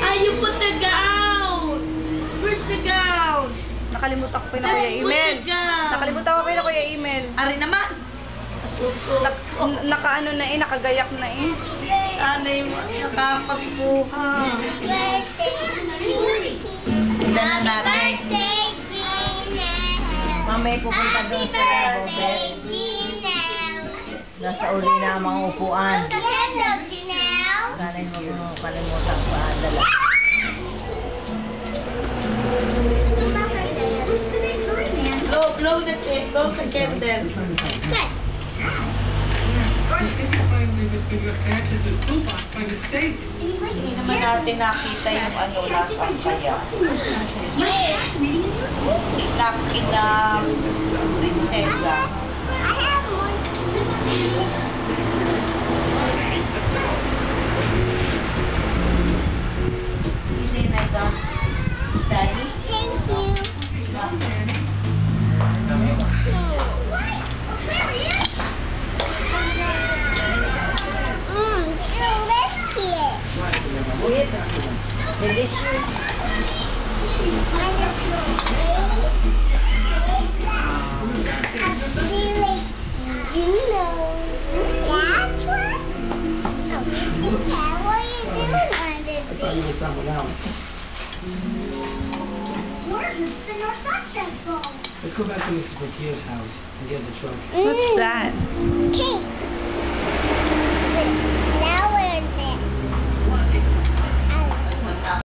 Ay, you put the gown. Where's the gown? Nakalimutan ko pa na kuya email. Nakalimutan ko pa na kuya email. Ari naman. Nakaano na eh, nakagayak na eh. Sana yung nakapagbuha. Tignan na natin. Mamaya pupunta doon sa Robert. Nasa uli na ang mga upuan. Sana mo kung kalimutan ko dala. Blow the cake, blow the candle. Hindi naman natin nakita yung ano, lasang kaya. Lucky na prinsesa. Hindi na ito. Daddy? Thank you. Delicious. Let's go back to Mrs. Portia's house and get the truck. What's that? Cake. Now